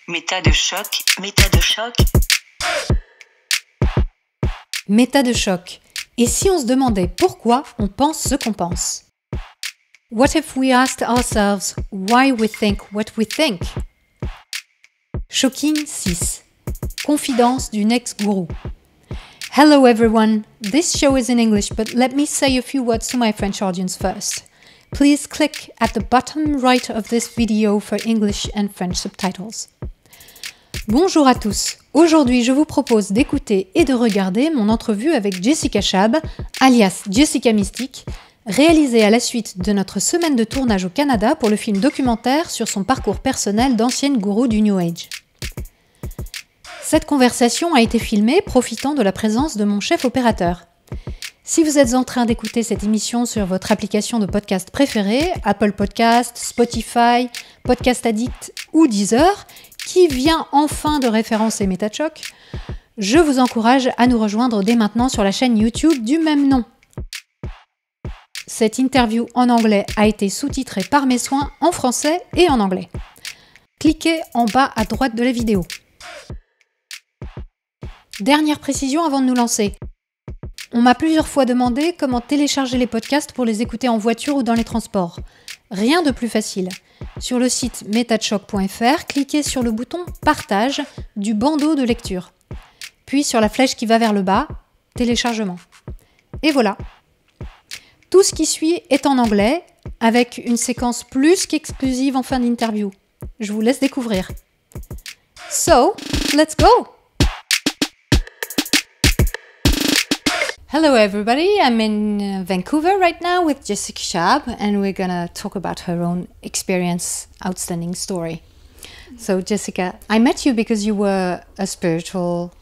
Méta de choc, méta de choc. Méta de choc. Et si on se demandait pourquoi on pense ce qu'on pense? What if we asked ourselves why we think what we think? Shocking 6. Confidence d'une ex-gourou. Hello everyone. This show is in English, but let me say a few words to my French audience first. Please click at the bottom right of this video for English and French subtitles. Bonjour à tous. Aujourd'hui, je vous propose d'écouter et de regarder mon entrevue avec Jessica Schab, alias Jessica Mystique, réalisée à la suite de notre semaine de tournage au Canada pour le film documentaire sur son parcours personnel d'ancienne gourou du New Age. Cette conversation a été filmée profitant de la présence de mon chef opérateur. Si vous êtes en train d'écouter cette émission sur votre application de podcast préférée, Apple Podcast, Spotify, Podcast Addict ou Deezer, qui vient enfin de référencer Méta de Choc, je vous encourage à nous rejoindre dès maintenant sur la chaîne YouTube du même nom. Cette interview en anglais a été sous-titrée par mes soins en français et en anglais. Cliquez en bas à droite de la vidéo. Dernière précision avant de nous lancer. On m'a plusieurs fois demandé comment télécharger les podcasts pour les écouter en voiture ou dans les transports. Rien de plus facile. Sur le site metadechoc.fr, cliquez sur le bouton « Partage » du bandeau de lecture. Puis sur la flèche qui va vers le bas, « Téléchargement ». Et voilà. Tout ce qui suit est en anglais, avec une séquence plus qu'exclusive en fin d'interview. Je vous laisse découvrir. So, let's go! Hello everybody, I'm in Vancouver right now with Jessica Schab and we're gonna talk about her own experience, outstanding story. So Jessica, I met you because you were a spiritual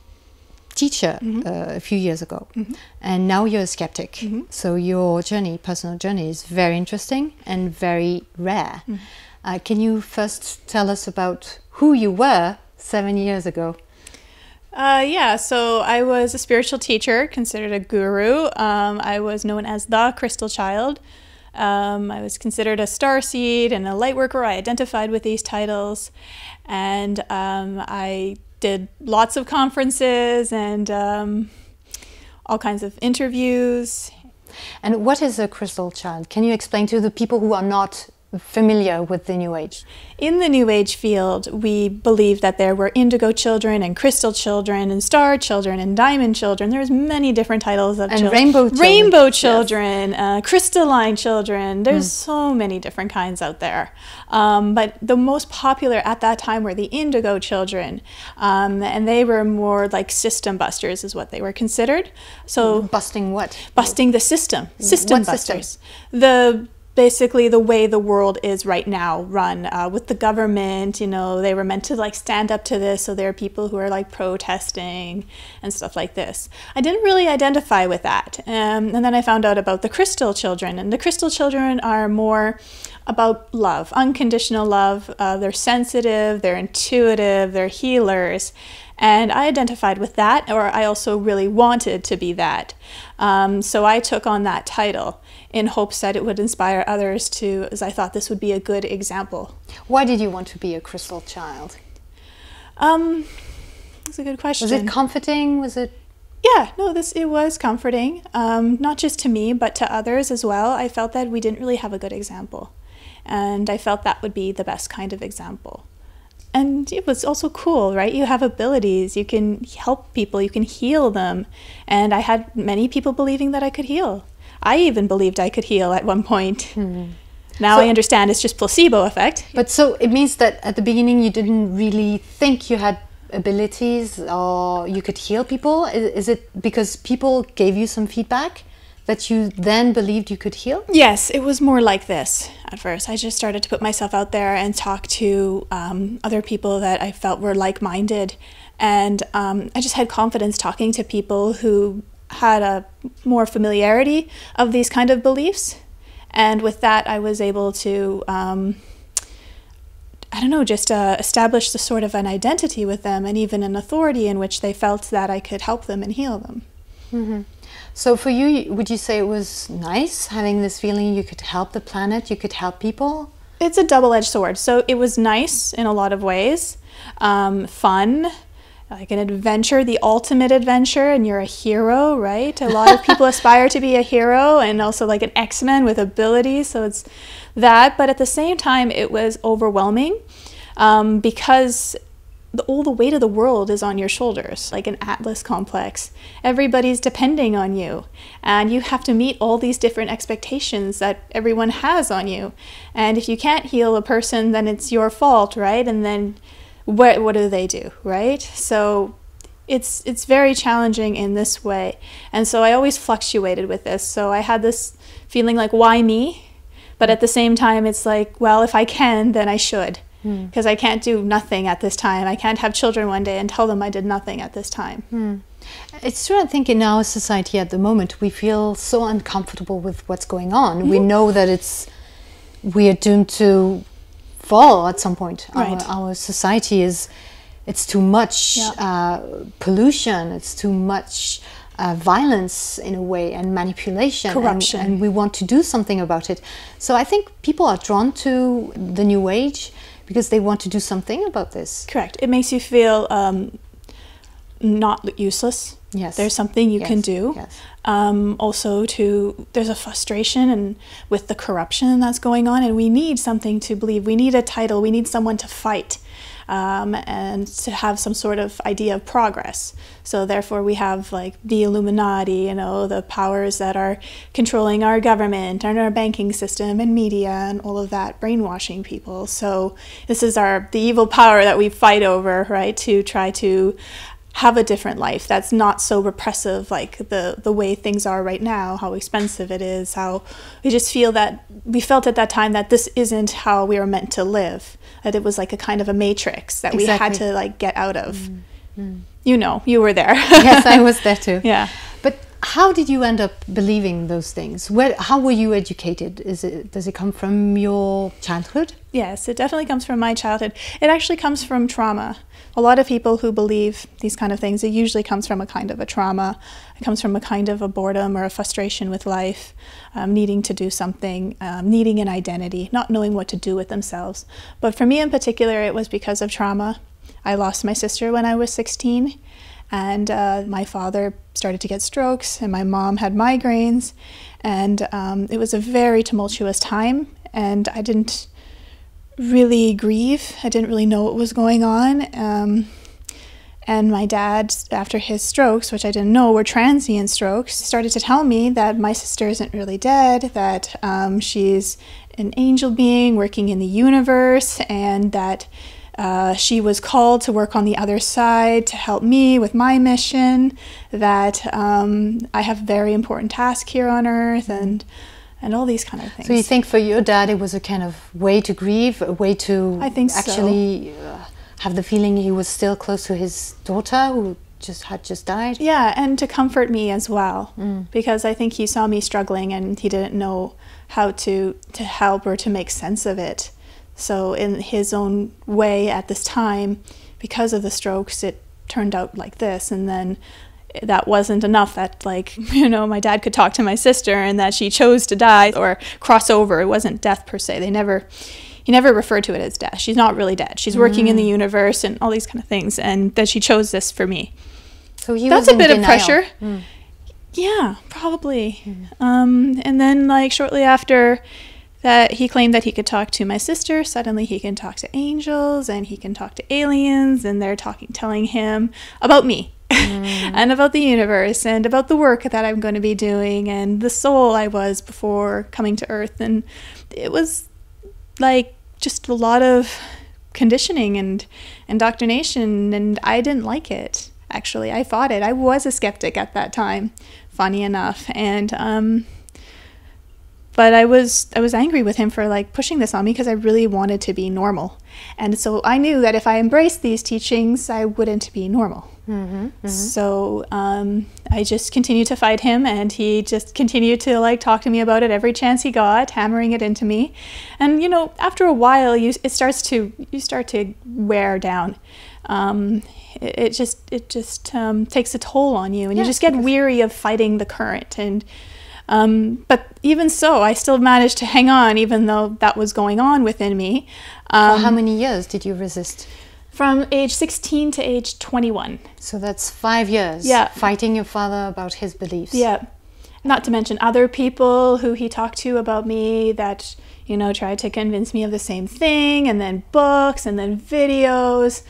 teacher a few years ago and now you're a skeptic. So your journey, personal journey is very interesting and very rare. Can you first tell us about who you were 7 years ago? So I was a spiritual teacher, considered a guru. I was known as the Crystal Child. I was considered a starseed and a light worker. I identified with these titles. And I did lots of conferences and all kinds of interviews. And what is a Crystal Child? Can you explain to the people who are not familiar with the New Age? In the New Age field, we believe that there were indigo children and crystal children and star children and diamond children. There's many different titles of children. Rainbow children, yes. Crystalline children. There's so many different kinds out there. But the most popular at that time were the indigo children. And they were more like system busters is what they were considered. So busting what? Busting the system. System what busters. System? Basically the way the world is right now run with the government, they were meant to like stand up to this. So there are people who are like protesting and stuff like this. I didn't really identify with that. And then I found out about the crystal children, and the crystal children are more about love, unconditional love. They're sensitive, they're intuitive, they're healers. And I identified with that, or I also really wanted to be that. So I took on that title in hopes that it would inspire others to, as I thought this would be a good example. Why did you want to be a crystal child? That's a good question. Was it comforting? Was it? Yeah, no, it was comforting. Not just to me, but to others as well. I felt that we didn't really have a good example. And I felt that would be the best kind of example. And it was also cool, right? You have abilities, you can help people, you can heal them. And I had many people believing that I could heal. I even believed I could heal at one point. Now I understand it's just placebo effect. But so it means that at the beginning you didn't really think you had abilities or you could heal people? Is it because people gave you some feedback that you then believed you could heal? Yes, it was more like this at first. I just started to put myself out there and talk to other people that I felt were like-minded. And I just had confidence talking to people who had a more familiarity of these kind of beliefs. And with that, I was able to, establish the sort of an identity with them and even an authority in which they felt that I could help them and heal them. So for you, would you say it was nice having this feeling you could help the planet, you could help people? It's a double-edged sword. So it was nice in a lot of ways, fun, like an adventure, the ultimate adventure, and you're a hero, right? A lot of people aspire to be a hero, and also like an X-Men with abilities, so it's that. But at the same time, it was overwhelming because all the weight of the world is on your shoulders, like an Atlas complex. Everybody's depending on you, and you have to meet all these different expectations that everyone has on you. And if you can't heal a person, then it's your fault, right? And then what do they do, right? So it's very challenging in this way. And so I always fluctuated with this. So I had this feeling like, why me? But at the same time, it's like, well, if I can, then I should. Because I can't do nothing at this time. I can't have children one day and tell them I did nothing at this time. It's true, I think in our society at the moment, we feel so uncomfortable with what's going on. We know that we are doomed to fall at some point. Right. Our society it's too much pollution, it's too much violence in a way, and manipulation, corruption, and we want to do something about it. So I think people are drawn to the New Age because they want to do something about this. Correct. It makes you feel not useless. Yes. There's something you can do. Yes. Also, there's a frustration and with the corruption that's going on, and we need something to believe. We need a title. We need someone to fight, and to have some sort of idea of progress. So therefore, we have like the Illuminati, the powers that are controlling our government and our banking system and media and all of that, brainwashing people. So this is the evil power that we fight over, right? To try to have a different life that's not so repressive like the way things are right now, how expensive it is, how we felt at that time that this isn't how we were meant to live, that it was like a kind of a matrix that we had to like get out of. You were there. Yes, I was there too. Yeah. But how did you end up believing those things? How were you educated? Does it come from your childhood? Yes, it definitely comes from my childhood. It actually comes from trauma. A lot of people who believe these kind of things, it usually comes from a kind of a trauma. It comes from a kind of a boredom or a frustration with life, needing to do something, needing an identity, not knowing what to do with themselves. But for me in particular, it was because of trauma. I lost my sister when I was 16, and my father started to get strokes, and my mom had migraines, and it was a very tumultuous time, and I didn't really grieve. I didn't really know what was going on. And my dad, after his strokes, which I didn't know were transient strokes, started to tell me that my sister isn't really dead, that she's an angel being working in the universe, and that she was called to work on the other side to help me with my mission, that I have a very important task here on Earth, and all these kind of things. So you think for your dad it was a kind of way to grieve, a way to actually have the feeling he was still close to his daughter who had just died? Yeah, and to comfort me as well, because I think he saw me struggling and he didn't know how to help or to make sense of it. So in his own way at this time, because of the strokes, it turned out like this, and then that wasn't enough, that my dad could talk to my sister and that she chose to die or cross over. It wasn't death per se. He never referred to it as death. She's not really dead. She's working in the universe and all these kind of things, and that she chose this for me. So he that's was a bit in of denial. pressure. Yeah, probably. And then shortly after that, he claimed that he could talk to my sister. Suddenly he can talk to angels and he can talk to aliens, and they're telling him about me. And about the universe and about the work that I'm going to be doing and the soul I was before coming to Earth. And it was like just a lot of conditioning and indoctrination, and I didn't like it. Actually, I fought it. I was a skeptic at that time, funny enough, and but I was angry with him for pushing this on me because I really wanted to be normal. And so I knew that if I embraced these teachings, I wouldn't be normal. So I just continued to fight him, and he just continued to talk to me about it every chance he got, hammering it into me. And after a while, you start to wear down. It just takes a toll on you, and you just get weary of fighting the current. And But even so, I still managed to hang on, even though that was going on within me. For how many years did you resist? From age 16 to age 21. So that's 5 years. Yeah. Fighting your father about his beliefs. Yeah. Not to mention other people who he talked to about me that, you know, tried to convince me of the same thing, and then books, and then videos.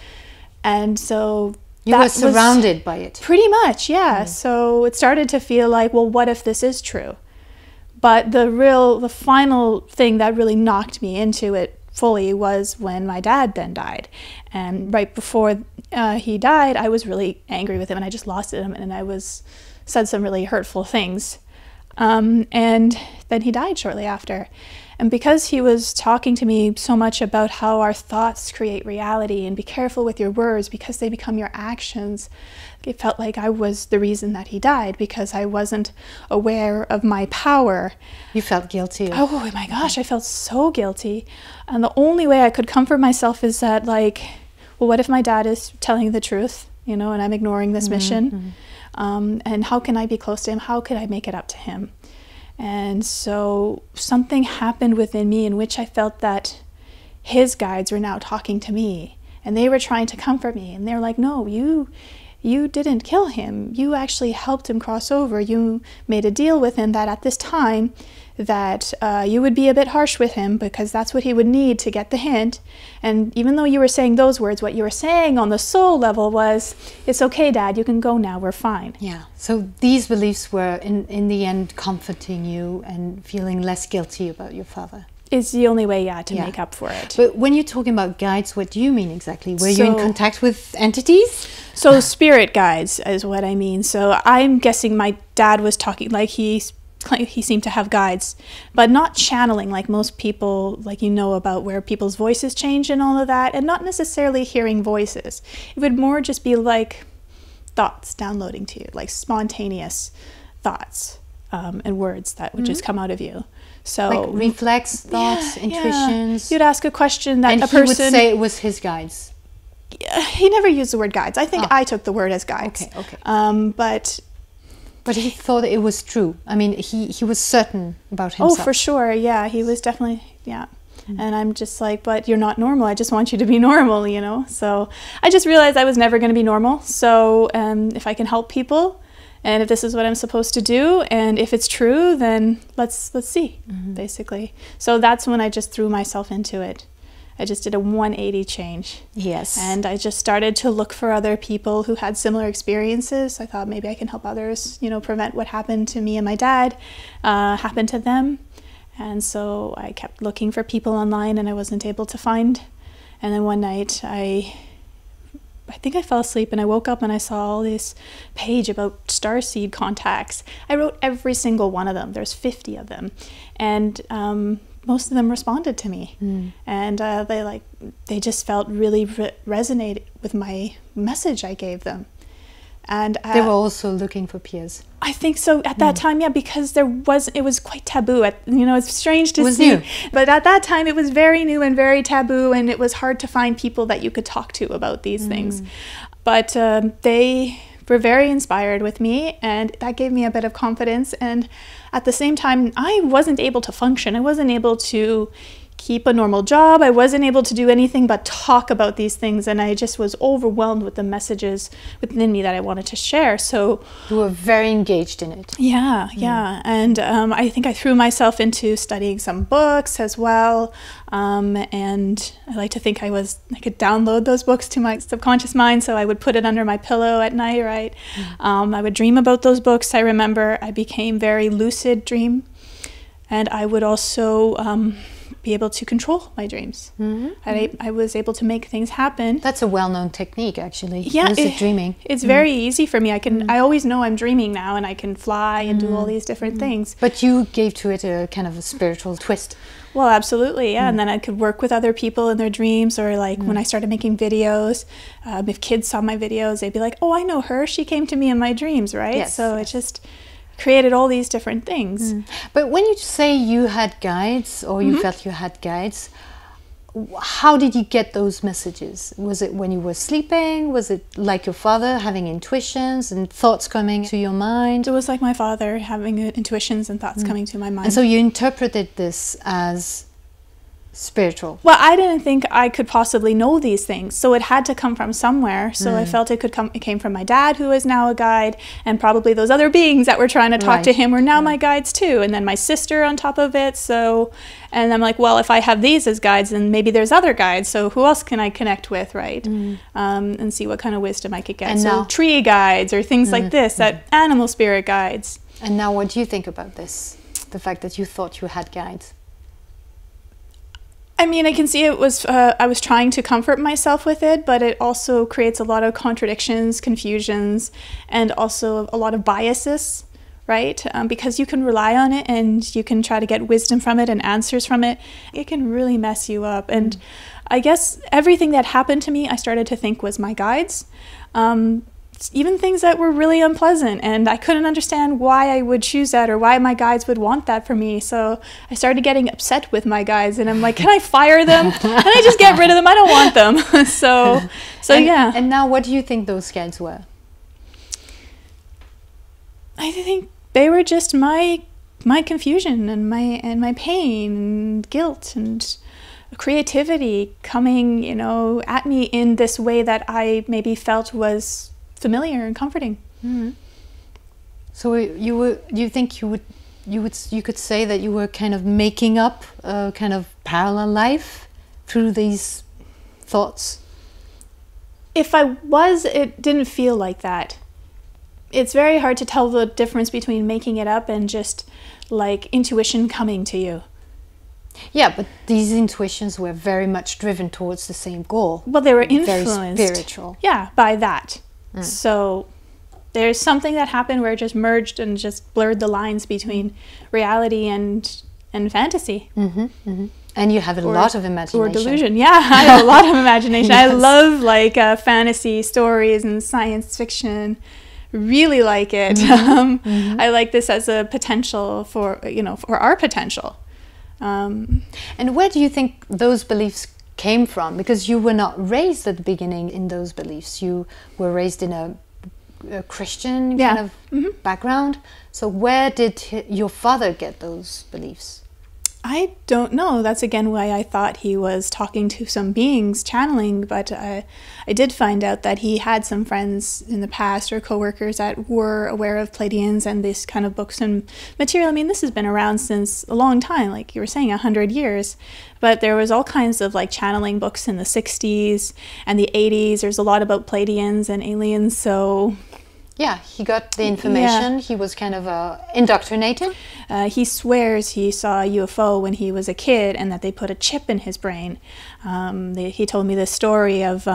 And so you were surrounded by it. Pretty much, yeah. So it started to feel like, well, what if this is true? But the final thing that really knocked me into it fully was when my dad then died. And right before he died, I was really angry with him, and I just lost him, and I said some really hurtful things. And then he died shortly after. And because he was talking to me so much about how our thoughts create reality and be careful with your words because they become your actions, it felt like I was the reason that he died because I wasn't aware of my power. You felt guilty. Oh my gosh, I felt so guilty. And the only way I could comfort myself is that, like, well, what if my dad is telling the truth, you know, and I'm ignoring this mission? And how can I be close to him? How could I make it up to him? And so something happened within me in which I felt that his guides were now talking to me, and they were trying to comfort me. And they're like, no, you didn't kill him. You actually helped him cross over. You made a deal with him that at this time that you would be a bit harsh with him because that's what he would need to get the hint. And even though you were saying those words, what you were saying on the soul level was, it's okay, Dad, you can go now, we're fine. Yeah, so these beliefs were in the end comforting you and feeling less guilty about your father. Is the only way, to make up for it. But when you're talking about guides, what do you mean exactly? Were you in contact with entities? So spirit guides is what I mean. So I'm guessing my dad was talking like he seemed to have guides, but not channeling like most people, like, you know, about where people's voices change and all of that, and not necessarily hearing voices. It would more just be like thoughts downloading to you, like spontaneous thoughts and words that would just come out of you. So like reflex thoughts, intuitions. You'd ask a question that and a person would say it was his guides. He never used the word guides. I think I took the word as guides. Okay. But he thought it was true. I mean, he was certain about himself. Oh, for sure. Yeah, he was definitely, And I'm just like, but you're not normal. I just want you to be normal, you know? So I just realized I was never going to be normal. So if I can help people, and if this is what I'm supposed to do, and if it's true, then let's see, basically. So that's when I just threw myself into it. I just did a 180 change. Yes. And I just started to look for other people who had similar experiences. I thought maybe I can help others, you know, prevent what happened to me and my dad happen to them. And so I kept looking for people online, and I wasn't able to find. And then one night I think I fell asleep, and I woke up and I saw this page about starseed contacts. I wrote every single one of them. There's 50 of them. And most of them responded to me. And they just felt really resonated with my message I gave them. And they were also looking for peers. I think so at that time, because it was quite taboo. It's strange to see. New. But at that time it was very new and very taboo, and it was hard to find people that you could talk to about these things. But they were very inspired with me, and that gave me a bit of confidence. And at the same time, I wasn't able to function. I wasn't able to keep a normal job. I wasn't able to do anything but talk about these things, and I just was overwhelmed with the messages within me that I wanted to share. So you were very engaged in it. Yeah. And I think I threw myself into studying some books as well. And I like to think I could download those books to my subconscious mind, so I would put it under my pillow at night, right? I would dream about those books. I remember I became very lucid dream, and I would also be able to control my dreams. I was able to make things happen. That's a well-known technique, actually. Yeah, lucid dreaming. It's very easy for me. I always know I'm dreaming now, and I can fly and do all these different things. But you gave to it a kind of a spiritual twist. Well, absolutely, yeah. And then I could work with other people in their dreams, or like when I started making videos, if kids saw my videos, they'd be like, oh, I know her. She came to me in my dreams, right? Yes. So it just created all these different things. But when you say you had guides, or you felt you had guides, how did you get those messages? Was it when you were sleeping? Was it like your father having intuitions and thoughts coming to your mind? It was like my father having intuitions and thoughts coming to my mind. And so you interpreted this as spiritual. Well, I didn't think I could possibly know these things, so it had to come from somewhere. So I felt it came from my dad, who is now a guide, and probably those other beings that were trying to talk to him were now my guides too, and then my sister on top of it. So, and I'm like, well, if I have these as guides, then maybe there's other guides, so who else can I connect with, right? And see what kind of wisdom I could get. And so now, tree guides or things like this, that animal spirit guides. And now what do you think about this? The fact that you thought you had guides? I mean, I can see it was, I was trying to comfort myself with it, but it also creates a lot of contradictions, confusions, and also a lot of biases, right? Because you can rely on it and you can try to get wisdom from it and answers from it. It can really mess you up. And I guess everything that happened to me, I started to think was my guides. Even things that were really unpleasant, and I couldn't understand why I would choose that or why my guides would want that for me. So I started getting upset with my guides, and I'm like, can I fire them? Can I just get rid of them? I don't want them. so yeah. And now what do you think those guides were? I think they were just my confusion and my pain and guilt and creativity coming, you know, at me in this way that I maybe felt was familiar and comforting. So you think you could say that you were kind of making up a kind of parallel life through these thoughts? If I was, it didn't feel like that. It's very hard to tell the difference between making it up and just like intuition coming to you. Yeah, but these intuitions were very much driven towards the same goal. Well, they were influenced. Very spiritual. Yeah, by that. So there's something that happened where it just merged and just blurred the lines between reality and fantasy. And you have a lot of imagination. Or delusion. Yeah, I have a lot of imagination. Yes. I love like fantasy stories and science fiction. Really like it. I like this as a potential for, you know, for our potential. And where do you think those beliefs came from? Because you were not raised at the beginning in those beliefs. You were raised in a Christian kind of background. So where did your father get those beliefs? I don't know. That's again why I thought he was talking to some beings, channeling, but I did find out that he had some friends in the past or coworkers that were aware of Pleiadians and this kind of books and material. I mean, this has been around since a long time, like you were saying, 100 years. But there was all kinds of like channeling books in the 60s and the 80s. There's a lot about Pleiadians and aliens, so... Yeah, he got the information. Yeah. He was kind of indoctrinated. He swears he saw a UFO when he was a kid and that they put a chip in his brain. He told me this story of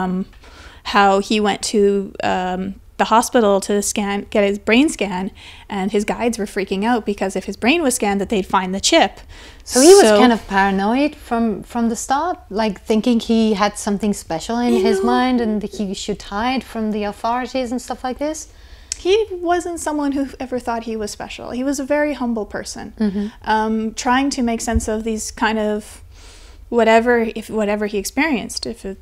how he went to the hospital to get his brain scan, and his guides were freaking out because if his brain was scanned that they'd find the chip. So he was kind of paranoid from the start, like thinking he had something special in his mind and he should hide from the authorities and stuff like this. He wasn't someone who ever thought he was special. He was a very humble person, trying to make sense of these kind of whatever he experienced. To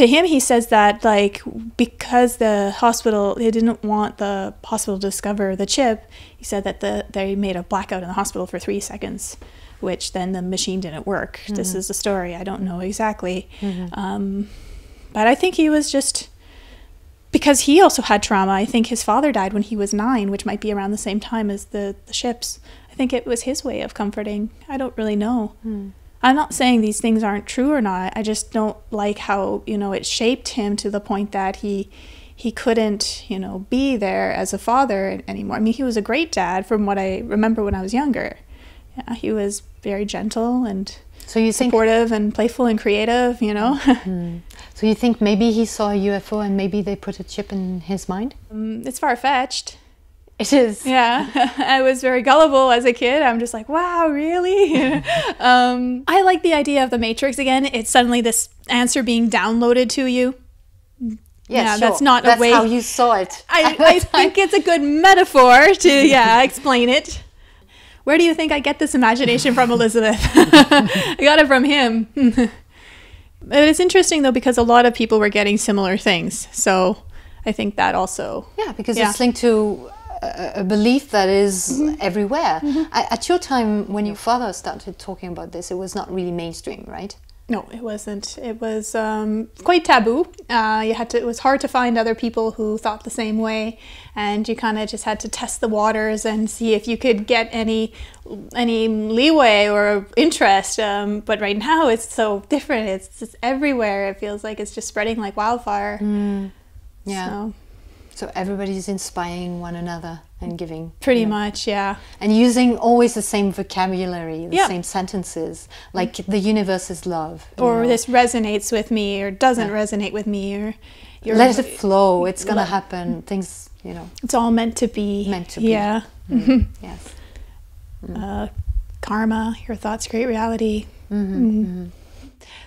him, he says that like because the hospital, they didn't want the hospital to discover the chip. He said that they made a blackout in the hospital for 3 seconds, which then the machine didn't work. This is the story. I don't know exactly, but I think he was just. Because he also had trauma. I think his father died when he was 9, which might be around the same time as the ships. I think it was his way of comforting. I don't really know. I'm not saying these things aren't true or not. I just don't like how, you know, it shaped him to the point that he couldn't, you know, be there as a father anymore. I mean, he was a great dad from what I remember when I was younger. Yeah, he was very gentle and supportive and playful and creative, you know. So you think maybe he saw a UFO and maybe they put a chip in his mind? It's far-fetched. It is. Yeah. I was very gullible as a kid. I'm just like, wow, really? I like the idea of the Matrix again. It's suddenly this answer being downloaded to you. Yeah, sure. That's not a way. That's how you saw it. I think it's a good metaphor to, explain it. where do you think I get this imagination from, Elizabeth? I got it from him. But it's interesting, though, because a lot of people were getting similar things. So I think that also... Yeah, because it's linked to a belief that is everywhere. At your time, when your father started talking about this, it was not really mainstream, right? No, it wasn't. It was quite taboo. It was hard to find other people who thought the same way, and you kind of just had to test the waters and see if you could get any leeway or interest. But right now, it's so different. It's just everywhere. It feels like it's just spreading like wildfire. Yeah. So everybody's inspiring one another and giving. Pretty much, yeah. And using always the same vocabulary, the same sentences, like the universe is love. Or this resonates with me or doesn't resonate with me. Or let it flow, it's going to happen. Things, It's all meant to be. Meant to be. Yeah. Yes. Karma, your thoughts create reality.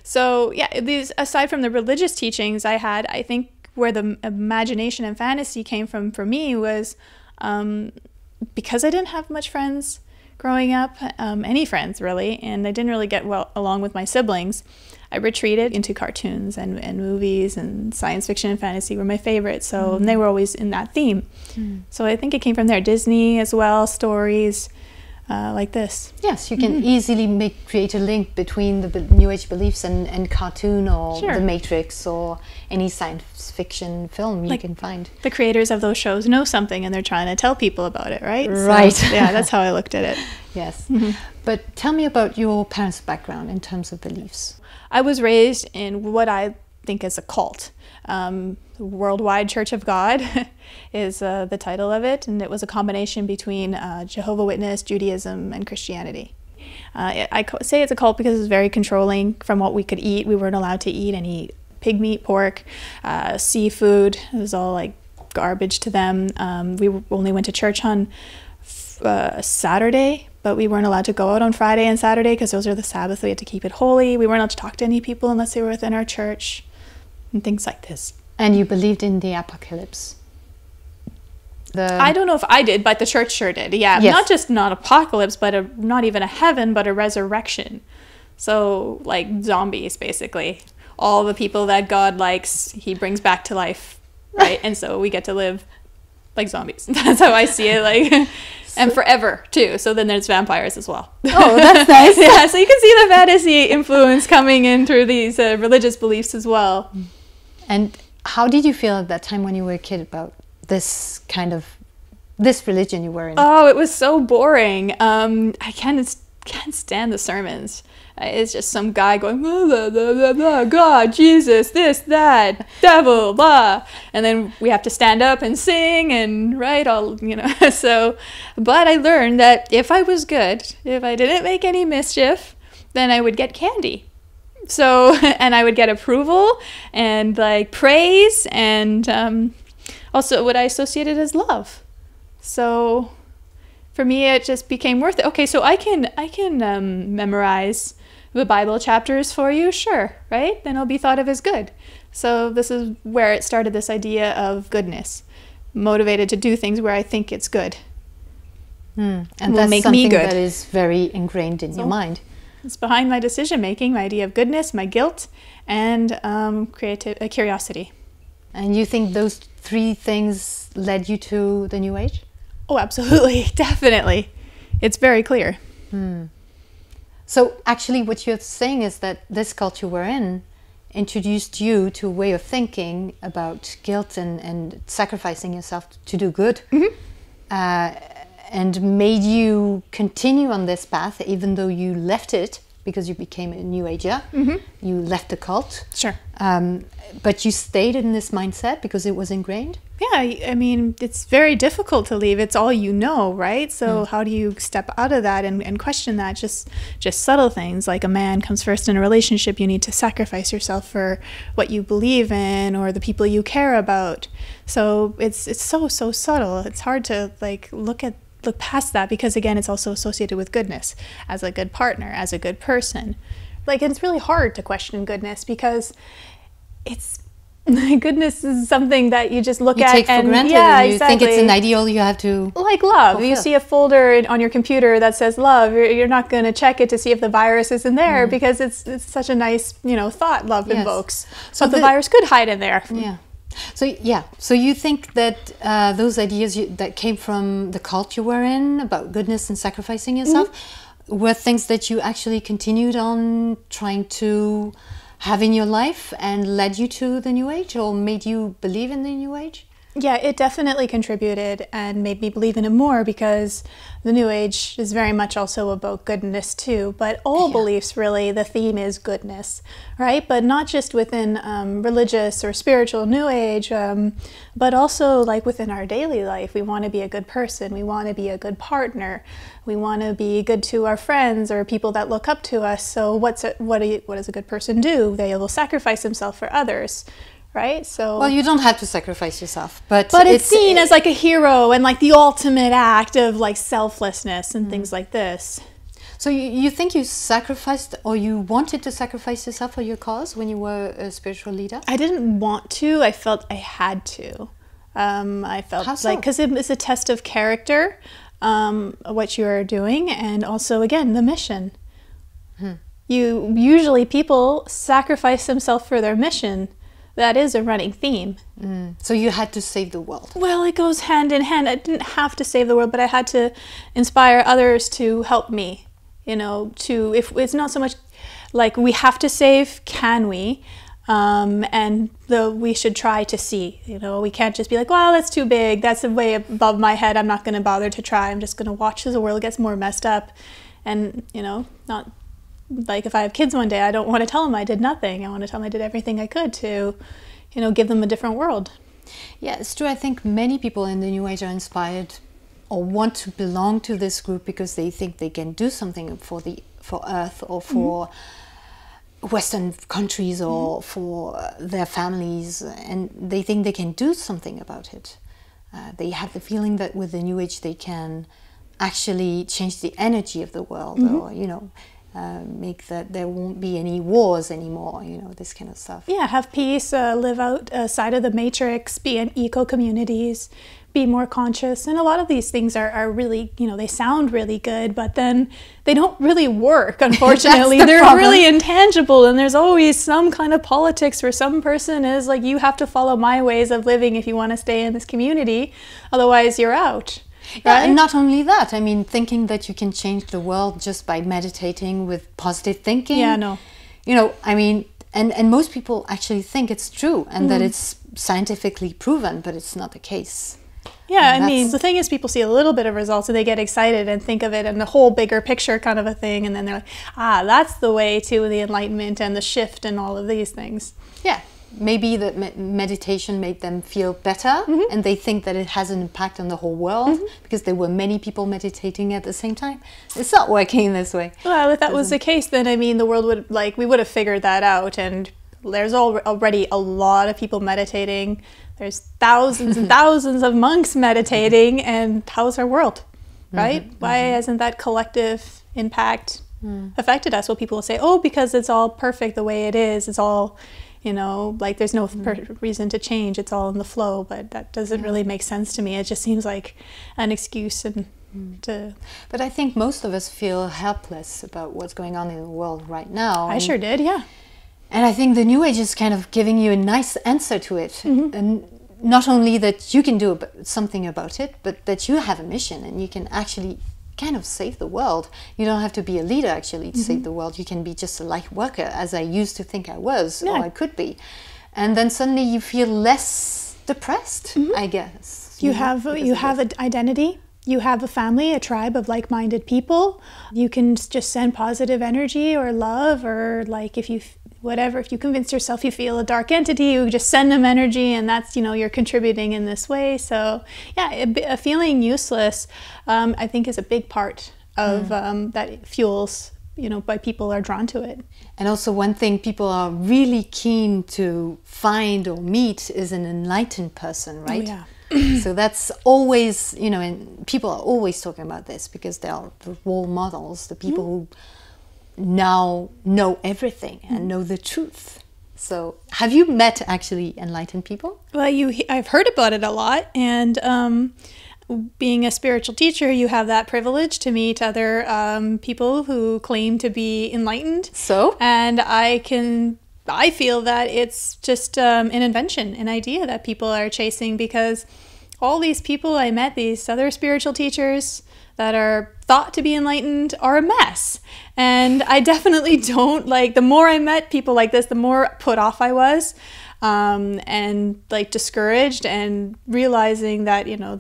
So, yeah, these, aside from the religious teachings I think where the imagination and fantasy came from for me was because I didn't have much friends growing up, any friends really, and I didn't really get well along with my siblings. I retreated into cartoons and movies, and science fiction and fantasy were my favorites. So and they were always in that theme. So I think it came from there. Disney as well, stories like this. Yes, you can easily create a link between the New Age beliefs and cartoon or the Matrix or any science fiction film you can find. The creators of those shows know something and they're trying to tell people about it, right? Right. So, yeah, that's how I looked at it. Yes. But tell me about your parents' background in terms of beliefs. I was raised in what I think is a cult. Worldwide Church of God is the title of it, and it was a combination between Jehovah's Witness, Judaism, and Christianity. I say it's a cult because it was very controlling from what we could eat. We weren't allowed to eat any pig meat, pork, seafood. It was all like garbage to them. We only went to church on Saturday, but we weren't allowed to go out on Friday and Saturday because those are the Sabbath. We had to keep it holy. We weren't allowed to talk to any people unless they were within our church and things like this. And you believed in the apocalypse? I don't know if I did, but the church sure did. Yeah, yes. Not apocalypse, but not even a heaven, but a resurrection. So like zombies, basically. All the people that God likes, he brings back to life, right? And so we get to live like zombies. That's how I see it, like, and forever too. So then there's vampires as well. Oh, that's nice. Yeah, so you can see the fantasy influence coming in through these religious beliefs as well. And how did you feel at that time when you were a kid about this religion you were in? Oh, it was so boring. I can't stand the sermons. It's just some guy going, blah, blah, blah, blah, blah, God, Jesus, this, that, devil, blah. And then we have to stand up and sing and write all, so. But I learned that if I was good, if I didn't make any mischief, then I would get candy. So, and I would get approval and like praise and also what I associated as love. So for me, it just became worth it. Okay, so I can memorize the Bible chapters for you, sure, right? Then I'll be thought of as good. So this is where it started, this idea of goodness, motivated to do things where I think it's good. And that's make something me good. That is very ingrained in your mind. It's behind my decision making, my idea of goodness, my guilt, and curiosity. And you think those three things led you to the New Age? Oh, absolutely, definitely. It's very clear. So actually what you're saying is that this culture we're in introduced you to a way of thinking about guilt and sacrificing yourself to do good, and made you continue on this path even though you left it because you became a New Ager. You left the cult. Sure. But you stayed in this mindset because it was ingrained? Yeah, I mean, it's very difficult to leave. It's all you know, right? So how do you step out of that and question that? Just subtle things, like a man comes first in a relationship, you need to sacrifice yourself for what you believe in or the people you care about. So it's so subtle. It's hard to like look past that because, again, it's also associated with goodness, as a good partner, as a good person. Like, it's really hard to question goodness because Goodness is something that you just look you at take and for granted, yeah, and you exactly. think it's an ideal you have to like love. fulfill. You see a folder on your computer that says love, you're not going to check it to see if the virus is in there because it's such a nice, thought love invokes. So the virus could hide in there. Yeah. So you think that those ideas that came from the cult you were in about goodness and sacrificing yourself were things that you actually continued on trying to have in your life and led you to the New Age or made you believe in the New Age? Yeah, it definitely contributed and made me believe in it more because the New Age is very much also about goodness too. But all beliefs, really, the theme is goodness, right? But not just within religious or spiritual New Age, but also like within our daily life. We want to be a good person. We want to be a good partner. We want to be good to our friends or people that look up to us. So what does a good person do? They will sacrifice himself for others. Right? So well, you don't have to sacrifice yourself, but it's seen as like a hero and like the ultimate act of like selflessness and things like this. So you think you sacrificed or you wanted to sacrifice yourself for your cause when you were a spiritual leader? I didn't want to. I felt I had to. I felt like because it was a test of character, what you are doing, and also again the mission. Usually people sacrifice themselves for their mission. That is a running theme. So you had to save the world. Well, it goes hand in hand. I didn't have to save the world, but I had to inspire others to help me. If it's not so much like we have to save, can we? And we should try to see. We can't just be like, well, that's too big. That's way above my head. I'm not going to bother to try. I'm just going to watch as the world gets more messed up. And, not... Like if I have kids one day, I don't want to tell them I did nothing. I want to tell them I did everything I could to, give them a different world. Yeah, it's true. I think many people in the New Age are inspired or want to belong to this group because they think they can do something for Earth or for Western countries or for their families, and they think they can do something about it. They have the feeling that with the New Age they can actually change the energy of the world, or make that there won't be any wars anymore, this kind of stuff. Yeah, have peace, live outside of the matrix, be in eco-communities, be more conscious. And a lot of these things are really, they sound really good, but then they don't really work, unfortunately. They're really intangible, and there's always some kind of politics where some person is like, you have to follow my ways of living if you want to stay in this community, otherwise you're out. Yeah, and not only that, I mean, thinking that you can change the world just by meditating with positive thinking. Yeah, no. I mean, and most people actually think it's true and that it's scientifically proven, but it's not the case. Yeah, I mean, the thing is people see a little bit of results and they get excited and think of it in the whole bigger picture kind of a thing. And then they're like, that's the way to the enlightenment and the shift and all of these things. Yeah. Maybe that meditation made them feel better and they think that it has an impact on the whole world because there were many people meditating at the same time. It's not working this way. Well, if that was the case, then I mean the world would, we would have figured that out, and there's already a lot of people meditating. There's thousands and thousands of monks meditating, and how's our world, right? Why hasn't that collective impact affected us? Well, people will say, because it's all perfect the way it is. It's all... there's no reason to change. It's all in the flow, but that doesn't really make sense to me. It just seems like an excuse But I think most of us feel helpless about what's going on in the world right now. I sure did, yeah. And I think the New Age is kind of giving you a nice answer to it. And not only that you can do something about it, but that you have a mission and you can actually kind of save the world. You don't have to be a leader actually to save the world. You can be just a light worker, as I used to think I was, or I could be. And then suddenly you feel less depressed, I guess. You have an identity. You have a family, a tribe of like-minded people. You can just send positive energy or love, or if you convince yourself you feel a dark entity, you just send them energy, and that's, you're contributing in this way. So yeah, feeling useless, I think is a big part of that fuels, why people are drawn to it. And also one thing people are really keen to find or meet is an enlightened person, right? Oh, yeah. So that's always, and people are always talking about this because they are the role models, the people who now know everything and know the truth. So, have you met actually enlightened people? Well, I've heard about it a lot, and being a spiritual teacher, you have that privilege to meet other people who claim to be enlightened. So? And I feel that it's just an invention, an idea that people are chasing, because all these people I met, these other spiritual teachers that are thought to be enlightened, are a mess. And I definitely don't like, the more I met people like this, the more put off I was, and like discouraged, and realizing that, you know,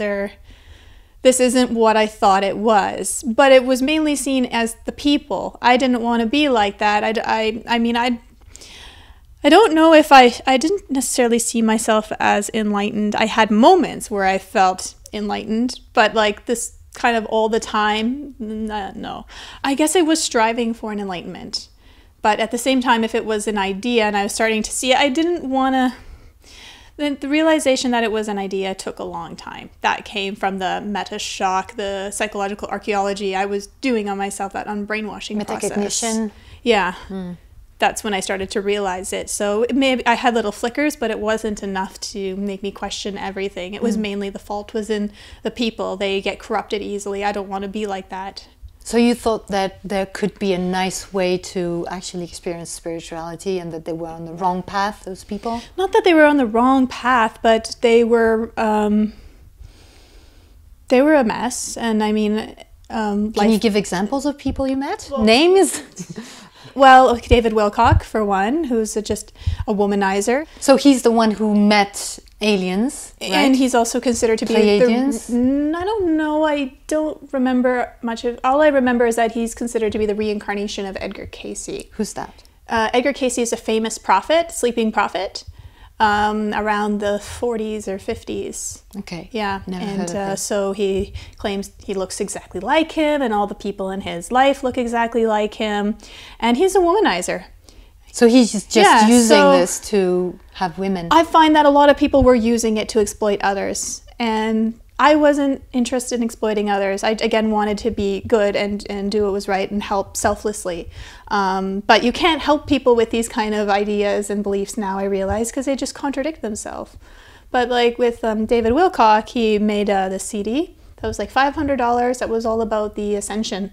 this isn't what I thought it was. But it was mainly seen as the people. I didn't want to be like that. I mean, I don't know if I didn't necessarily see myself as enlightened. I had moments where I felt enlightened, but like this kind of all the time, no. I guess I was striving for an enlightenment. But at the same time, if it was an idea and I was starting to see it, I didn't want to... Then the realization that it was an idea took a long time. That came from the meta shock, the psychological archaeology I was doing on myself, that unbrainwashing process. Metacognition. Yeah. That's when I started to realize it. So maybe I had little flickers, but it wasn't enough to make me question everything. It was mainly the fault was in the people. They get corrupted easily. I don't want to be like that. So you thought that there could be a nice way to actually experience spirituality, and that they were on the wrong path, those people? Not that they were on the wrong path, but they were a mess. And I mean... Can you give examples of people you met? Names? Well, David Wilcock, for one, who's just a womanizer. So he's the one who met aliens, right? And he's also considered to be Pleiadians? I don't know. I don't remember much of... All I remember is that he's considered to be the reincarnation of Edgar Cayce. Who's that? Edgar Cayce is a famous prophet, sleeping prophet, around the 40s or 50s. Okay. Yeah. Never heard of him. So he claims he looks exactly like him, and all the people in his life look exactly like him. And he's a womanizer. So he's just using this to have women. I find that a lot of people were using it to exploit others. And I wasn't interested in exploiting others. I, again, wanted to be good and do what was right and help selflessly. But you can't help people with these kind of ideas and beliefs now, I realize, because they just contradict themselves. But like with David Wilcock, he made the CD that was like $500 that was all about the ascension.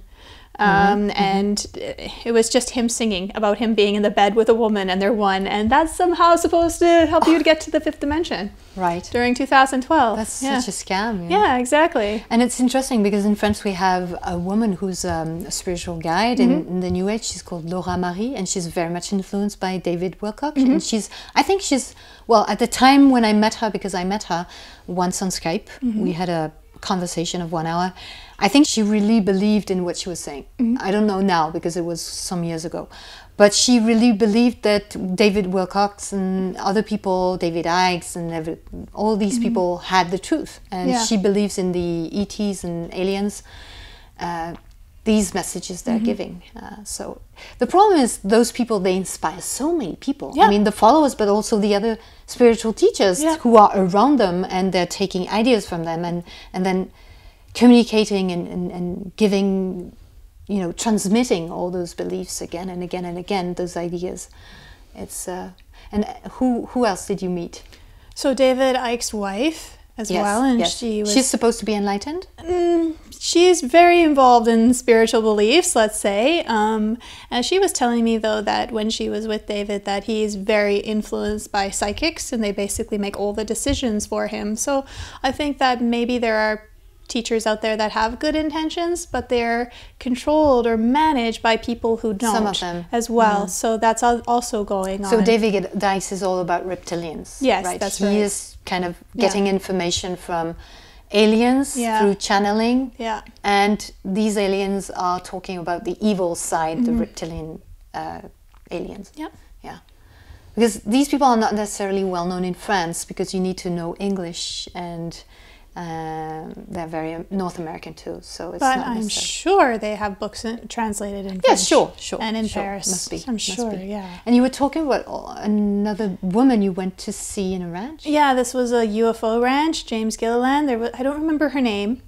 And it was just him singing about him being in the bed with a woman and they're one, and that's somehow supposed to help you to get to the fifth dimension. Right. During 2012. That's such a scam. Yeah, exactly. And it's interesting because in France we have a woman who's a spiritual guide in the New Age. She's called Laura Marie, and she's very much influenced by David Wilcock. And I think she's, well, at the time when I met her, because I met her once on Skype, we had a conversation of 1 hour. I think she really believed in what she was saying. I don't know now because it was some years ago. But she really believed that David Wilcock and other people, David Icke and all these people had the truth. And she believes in the ETs and aliens, these messages they're giving. So the problem is those people, they inspire so many people. I mean, the followers, but also the other spiritual teachers who are around them, and they're taking ideas from them and then communicating and giving, you know, transmitting all those beliefs again and again and again, those ideas. It's and who else did you meet? So David Icke's wife as well, and she's supposed to be enlightened. She's very involved in spiritual beliefs, let's say. And she was telling me, though, that when she was with David, that he's very influenced by psychics, and they basically make all the decisions for him. So I think that maybe there are teachers out there that have good intentions, but they're controlled or managed by people who don't. Some of them. As well. So that's also going on. So David Icke is all about reptilians. Yes, right? that's he right. He is kind of getting information from aliens through channeling. Yeah. And these aliens are talking about the evil side, the reptilian aliens. Yeah. Yeah. Because these people are not necessarily well known in France, because you need to know English, and they're very North American too, so it's but not I'm necessary. sure they have books translated in French. Yes, sure. And in sure. Paris. Must be. I'm sure, yeah. And you were talking about another woman you went to see in a ranch? Yeah, this was a UFO ranch, James Gilliland. I don't remember her name.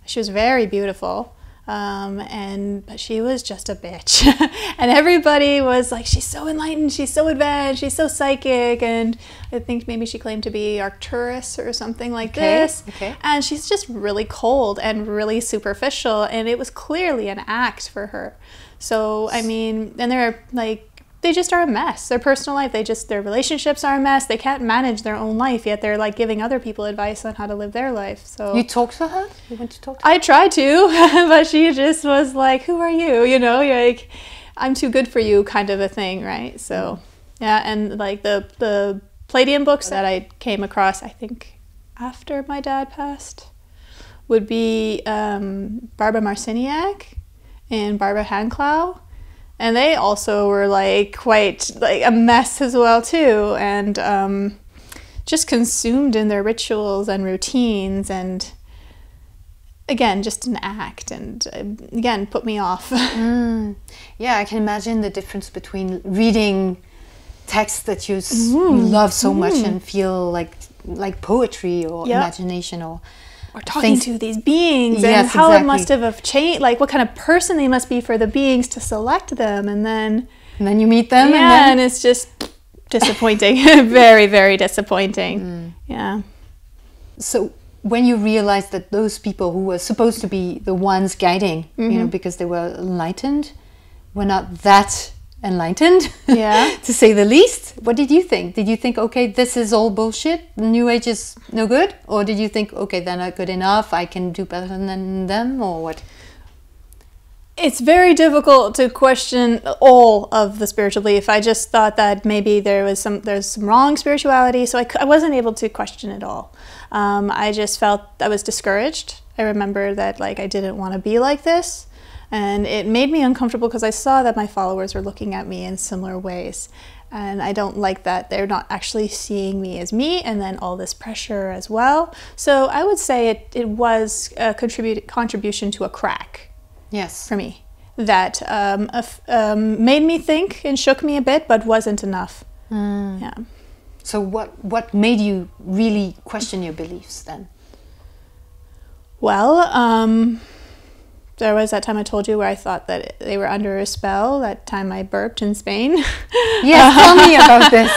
She was very beautiful. But she was just a bitch. And everybody was like, she's so enlightened, she's so advanced, she's so psychic. And I think maybe she claimed to be Arcturus or something like this. Okay. And she's just really cold and really superficial. And it was clearly an act for her. So, I mean, and they're like, they just are a mess. Their personal life, their relationships are a mess. They can't manage their own life, yet they're like giving other people advice on how to live their life. So You talked to her? You went to talk to her? I tried to, but she just was like, who are you? You know, you're like, I'm too good for you kind of a thing, right? So, yeah, and like the Palladium books that I came across, I think, after my dad passed, would be Barbara Marciniak and Barbara Hanclau. And they also were like quite like a mess as well too, and just consumed in their rituals and routines, and again just an act, and again put me off. Yeah, I can imagine the difference between reading texts that you love so much and feel like poetry or imagination or talking to these beings, yes, and how exactly. it must have changed, like what kind of person they must be for the beings to select them, and then you meet them, and it's just disappointing. Very, very disappointing. Yeah. So when you realized that those people who were supposed to be the ones guiding, you know, because they were enlightened, were not that enlightened, to say the least, what did you think? Did you think, okay, this is all bullshit, the New Age is no good? Or did you think, okay, they're not good enough, I can do better than them, or what? It's very difficult to question all of the spiritual belief. I just thought that maybe there's some wrong spirituality, so I wasn't able to question it all. I just felt I was discouraged. I remember that like I didn't want to be like this. And it made me uncomfortable because I saw that my followers were looking at me in similar ways. And I don't like that they're not actually seeing me as me, and then all this pressure as well. So I would say it was a contribution to a crack. Yes. For me. That made me think and shook me a bit, but wasn't enough. Yeah. So what made you really question your beliefs then? Well, there was that time I told you where I thought that they were under a spell, that time I burped in Spain. Yes, tell me about this.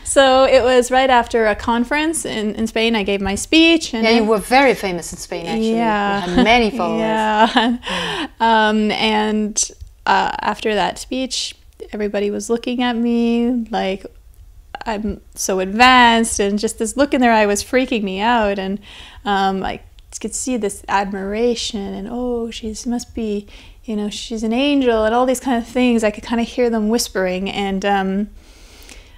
So it was right after a conference in Spain. I gave my speech. And you were very famous in Spain, actually. Yeah. You had many followers. Yeah. After that speech, everybody was looking at me like I'm so advanced, and just this look in their eye was freaking me out. And I could see this admiration, and oh, must be, you know, she's an angel, and all these kind of things. I could kind of hear them whispering, and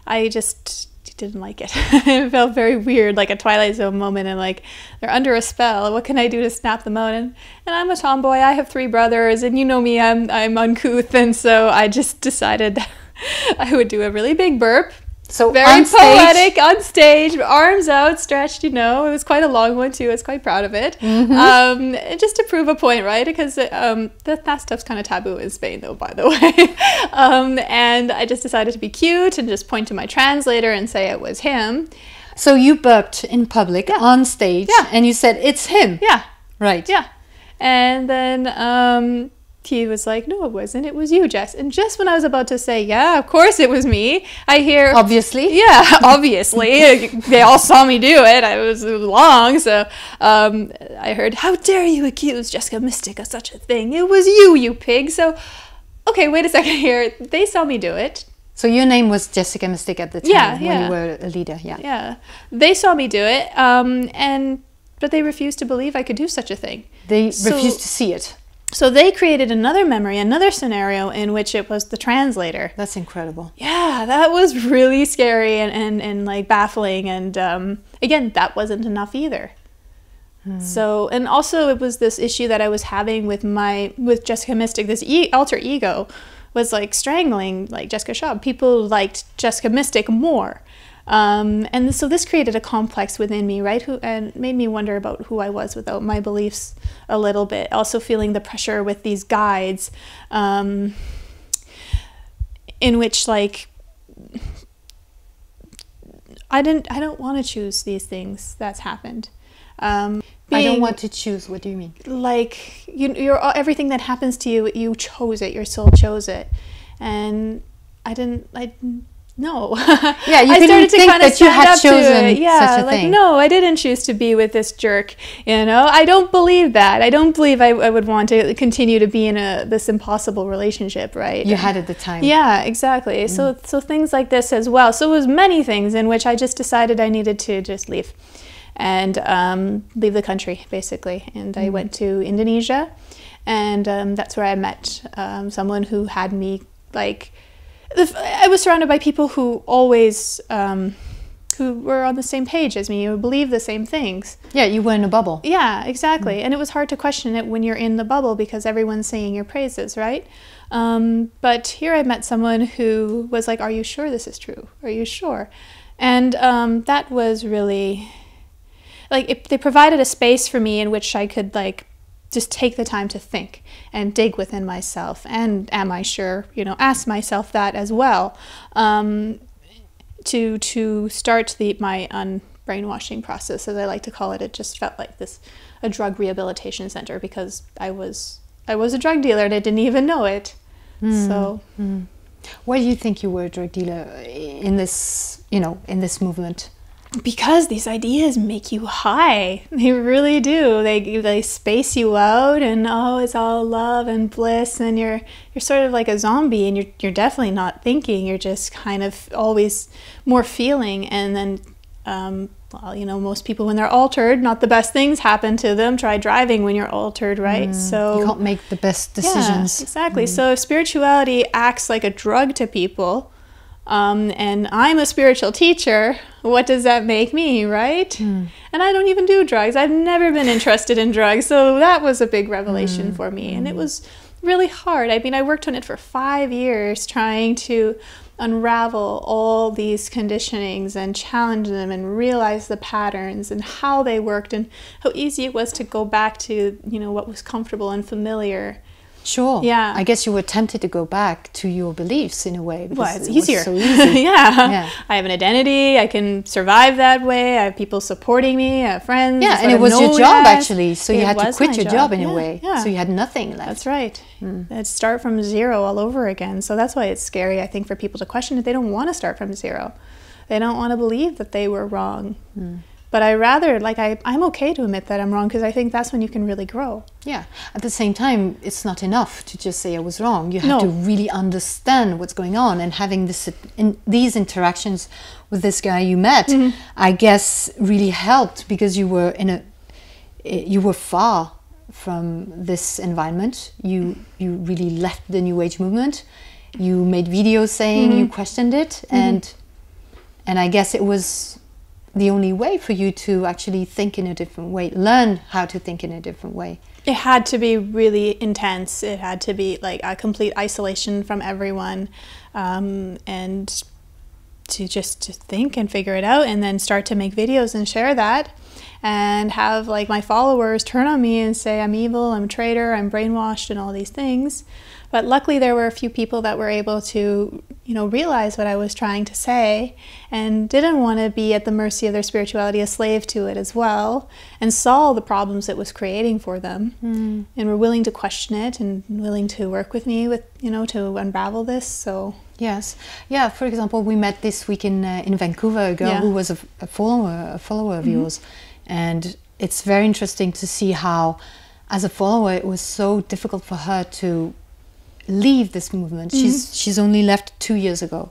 I just didn't like it. It felt very weird, like a Twilight Zone moment, and like they're under a spell. What can I do to snap them out? And I'm a tomboy. I have 3 brothers, and you know me, I'm uncouth, and so I just decided I would do a really big burp. So very poetic on stage, arms outstretched, you know. It was quite a long one too. I was quite proud of it. Just to prove a point, right? Because that stuff's kind of taboo in Spain, though, by the way. And I just decided to be cute and just point to my translator and say it was him. So you burped in public on stage, and you said it's him. Yeah. Right. Yeah. And then he was like, no, it wasn't. It was you, Jess. And just when I was about to say, yeah, of course it was me, I hear... Obviously. Yeah, obviously. They all saw me do it. It was long. So I heard, how dare you accuse Jessica Mystic of such a thing? It was you, you pig. So, okay, wait a second here. They saw me do it. So your name was Jessica Mystic at the time when you were a leader. Yeah. Yeah. They saw me do it, but they refused to believe I could do such a thing. They refused to see it. So they created another memory, another scenario in which it was the translator. That's incredible. Yeah, that was really scary and like baffling. And again, that wasn't enough either. So, and also it was this issue that I was having with Jessica Mystic, this alter ego was like strangling like Jessica Schab. People liked Jessica Mystic more. And so this created a complex within me, right? And made me wonder about who I was without my beliefs a little bit. Also feeling the pressure with these guides, in which like, I don't want to choose these things that's happened. I don't want to choose. What do you mean? Like, you're everything that happens to you, you chose it. Your soul chose it. And no. Yeah, you didn't think that you had chosen such a thing. No, I didn't choose to be with this jerk. I don't believe that. I don't believe I would want to continue to be in this impossible relationship, right? You had at the time. Yeah, exactly. So things like this as well. So it was many things in which I just decided I needed to just leave and leave the country, basically. And I went to Indonesia, and that's where I met someone who had me, like, I was surrounded by people who always, who were on the same page as me, who believed the same things. Yeah, you were in a bubble. Yeah, exactly. And it was hard to question it when you're in the bubble because everyone's singing your praises, right? But here I met someone who was like, are you sure this is true? Are you sure? And that was really, like, they provided a space for me in which I could, like, just take the time to think and dig within myself, and am I sure, ask myself that as well, to start my unbrainwashing process, as I like to call it. It just felt like a drug rehabilitation center, because I was a drug dealer and I didn't even know it. So why do you think you were a drug dealer in this movement? Because these ideas make you high. They really do. They space you out, and it's all love and bliss, and you're sort of like a zombie, and you're definitely not thinking. You're just kind of always more feeling. And then most people, when they're altered, not the best things happen to them. Try driving when you're altered, right? So you can't make the best decisions. Yeah, exactly. So if spirituality acts like a drug to people, and I'm a spiritual teacher, what does that make me, right? And I don't even do drugs. I've never been interested in drugs. So that was a big revelation for me. And it was really hard. I mean, I worked on it for 5 years, trying to unravel all these conditionings and challenge them and realize the patterns and how they worked and how easy it was to go back to, what was comfortable and familiar. Sure. Yeah. I guess you were tempted to go back to your beliefs in a way. Well, it's easier. Was so easy. Yeah. I have an identity. I can survive that way. I have people supporting me. I have friends. Yeah, and it was your job, actually. So you had to quit your job in a way. Yeah. So you had nothing left. That's right. I'd start from zero all over again. So that's why it's scary, I think, for people to question it. They don't want to start from zero. They don't want to believe that they were wrong. But I'm okay to admit that I'm wrong, because I think that's when you can really grow. Yeah. At the same time, it's not enough to just say I was wrong. You have to really understand what's going on, and having these interactions with this guy you met, I guess, really helped, because you were far from this environment. You really left the New Age movement. You made videos saying you questioned it, and I guess it was the only way for you to actually think in a different way, learn how to think in a different way. It had to be really intense. It had to be like a complete isolation from everyone, and to think and figure it out, and then start to make videos and share that, and have like my followers turn on me and say I'm evil, I'm a traitor, I'm brainwashed, and all these things. But luckily there were a few people that were able to, realize what I was trying to say, and didn't want to be at the mercy of their spirituality, a slave to it as well, and saw the problems it was creating for them, and were willing to question it and willing to work with me to unravel this. So yes, yeah. For example, we met this week in Vancouver a girl who was a follower of yours, and it's very interesting to see how, as a follower, it was so difficult for her to leave this movement. She's only left 2 years ago,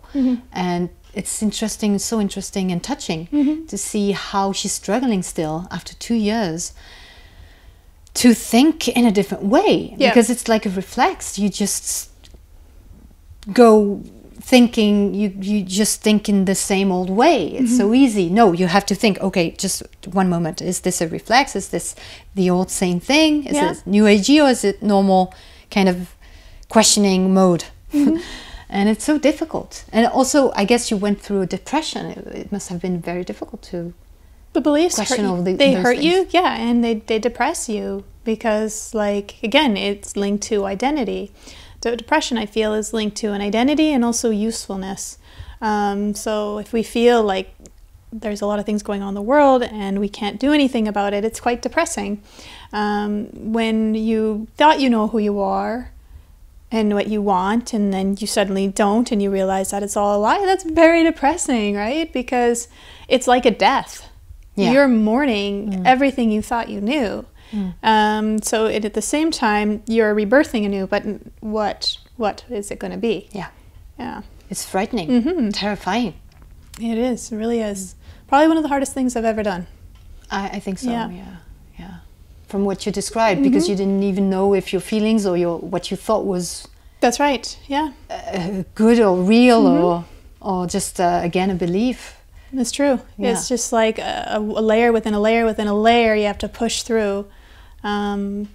and it's so interesting and touching to see how she's struggling still after 2 years to think in a different way, because it's like a reflex. You just go thinking, you just think in the same old way. It's so easy. No, you have to think, okay, just one moment, is this a reflex? Is this the old same thing? Is it New Agey, or is it normal kind of questioning mode? And it's so difficult. And also, I guess you went through a depression. It must have been very difficult to the beliefs question hurt you. They hurt you, and they depress you, because, like, again, it's linked to identity. Depression, I feel, is linked to an identity and also usefulness. So if we feel like there's a lot of things going on in the world and we can't do anything about it, it's quite depressing. When you thought you know who you are and what you want, and then you suddenly don't, and you realize that it's all a lie, that's very depressing, right? Because it's like a death. Yeah. You're mourning everything you thought you knew. So at the same time, you're rebirthing anew, but what is it going to be? Yeah. It's frightening, terrifying. It is, it really is. Probably one of the hardest things I've ever done. I think so, yeah. From what you described, because you didn't even know if your feelings or what you thought was... That's right, yeah. Good or real or just, again, a belief. It's true. Yeah. It's just like a layer within a layer within a layer you have to push through, and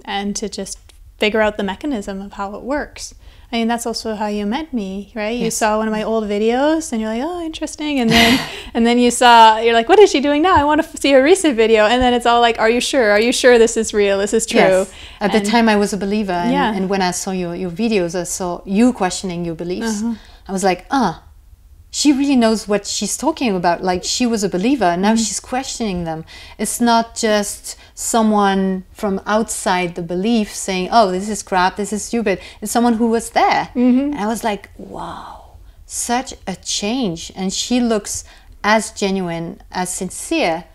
to just figure out the mechanism of how it works. I mean, that's also how you met me, right? Yes. You saw one of my old videos and you're like, oh, interesting. And then you're like, what is she doing now? I want to see her recent video. And then it's all like, are you sure? Are you sure this is real? This is true? Yes. At the time I was a believer. And when I saw your videos, I saw you questioning your beliefs. I was like, she really knows what she's talking about. Like, she was a believer and now she's questioning them. It's not just someone from outside the belief saying, oh, this is crap, this is stupid. It's someone who was there. And I was like, wow, such a change. And she looks as genuine, as sincere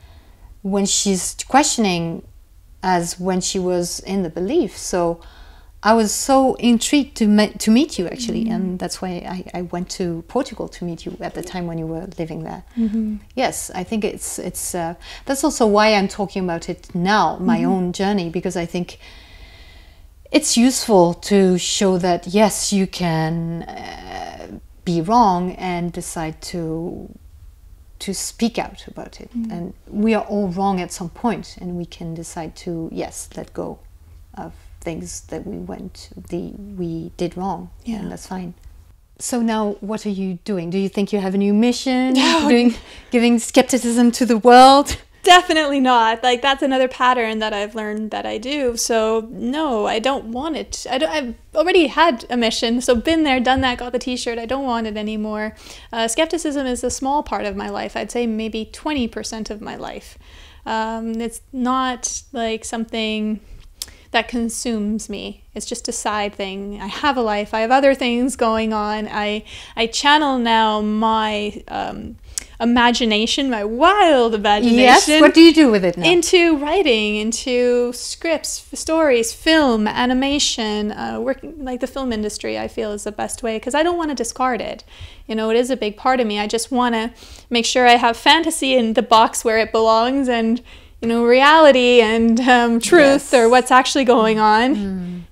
when she's questioning as when she was in the belief. So I was so intrigued to meet you, actually, and that's why I went to Portugal to meet you at the time when you were living there. Yes, I think it's that's also why I'm talking about it now, my own journey, because I think it's useful to show that, yes, you can be wrong and decide to speak out about it. And we are all wrong at some point, and we can decide to, yes, let go of things that we did wrong, and that's fine. So now, what are you doing? Do you think you have a new mission? Giving skepticism to the world? Definitely not. Like, that's another pattern that I've learned that I do. So no, I don't want it. I've already had a mission, so been there, done that, got the t-shirt. I don't want it anymore. Skepticism is a small part of my life. I'd say maybe 20% of my life. It's not like something that consumes me. It's just a side thing. I have a life. I have other things going on. I channel now my imagination, my wild imagination. Yes, what do you do with it now? Into writing, into scripts, stories, film, animation, working like the film industry, I feel is the best way, because I don't want to discard it. You know, it is a big part of me. I just want to make sure I have fantasy in the box where it belongs, and you know, reality and truth, or what's actually going on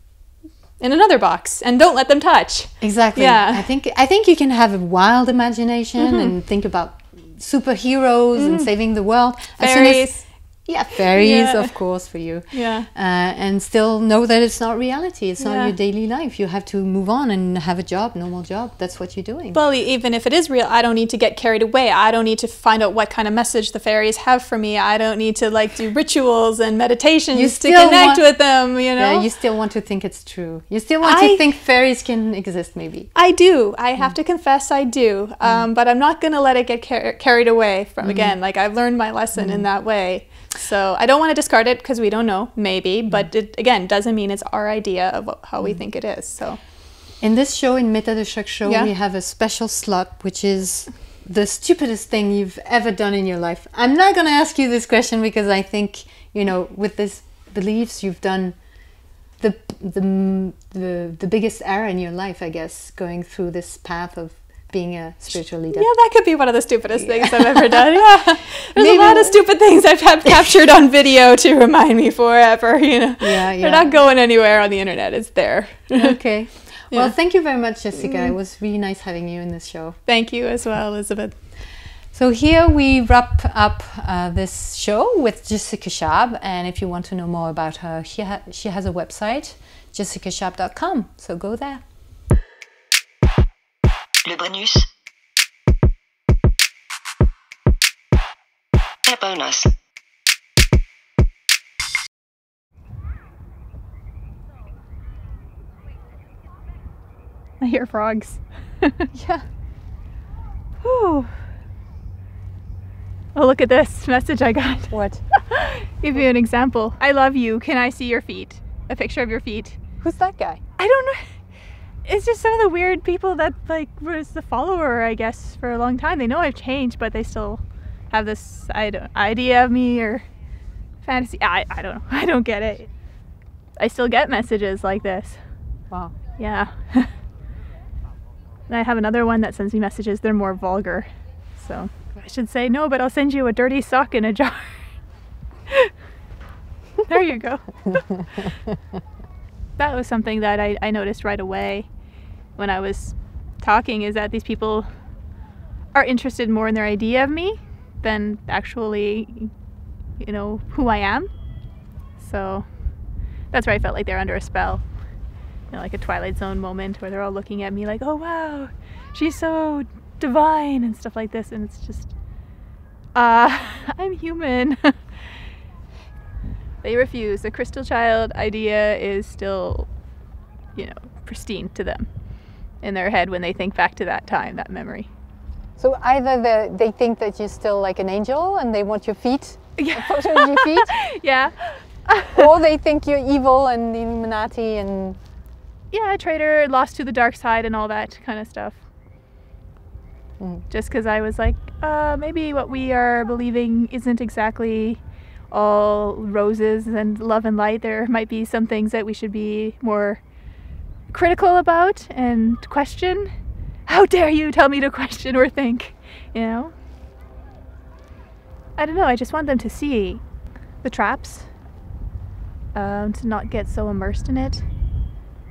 in another box, and don't let them touch. Exactly. Yeah. I think you can have a wild imagination and think about superheroes and saving the world. Fairies. Fairies, of course, for you. Yeah. And still know that it's not reality. It's not your daily life. You have to move on and have a job, normal job. That's what you're doing. Well, even if it is real, I don't need to get carried away. I don't need to find out what kind of message the fairies have for me. I don't need to like do rituals and meditations to connect with them, you know? Yeah, you still want to think it's true. You still want to think fairies can exist, maybe. I do. I have to confess I do. But I'm not going to let it get carried away from, again, like I've learned my lesson in that way. So I don't want to discard it because we don't know, maybe, but it, again, doesn't mean it's our idea of how we think it is. So in this show, in Méta de Choc show, we have a special slot, which is the stupidest thing you've ever done in your life. I'm not going to ask you this question because I think, you know, with these beliefs, you've done the biggest error in your life, I guess, going through this path of being a spiritual leader. Yeah, that could be one of the stupidest things I've ever done. Yeah, there's a lot of stupid things I've had captured on video to remind me forever. You know, they're not going anywhere on the internet. It's there. Okay. Well, thank you very much, Jessica. It was really nice having you in this show. Thank you as well, Elizabeth. So here we wrap up this show with Jessica Schab, and if you want to know more about her, she has a website, jessicaschab.com. So go there. Le bonus. A bonus. I hear frogs. Yeah. Whew. Oh, look at this message I got. What? Give you an example. I love you. Can I see your feet? A picture of your feet. Who's that guy? I don't know. It's just some of the weird people that like was the follower, I guess, for a long time. They know I've changed, but they still have this idea of me or fantasy. I don't know. I don't get it. I still get messages like this. Wow. Yeah. And I have another one that sends me messages. They're more vulgar. So I should say, no, but I'll send you a dirty sock in a jar. There you go. That was something that I noticed right away when I was talking, is that these people are interested more in their idea of me than actually, you know, who I am. So that's where I felt like they're under a spell. You know, like a Twilight Zone moment where they're all looking at me like, oh wow, she's so divine and stuff like this. And it's just, I'm human. They refuse. The crystal child idea is still, you know, pristine to them in their head when they think back to that time, that memory. So either they think that you're still like an angel and they want your feet, Yeah. a photo of your feet, Yeah. or they think you're evil and Illuminati and... Yeah, traitor, lost to the dark side and all that kind of stuff. Just because I was like, maybe what we are believing isn't exactly all roses and love and light. There might be some things that we should be more critical about and question. How dare you tell me to question or think, you know? I don't know, I just want them to see the traps, to not get so immersed in it.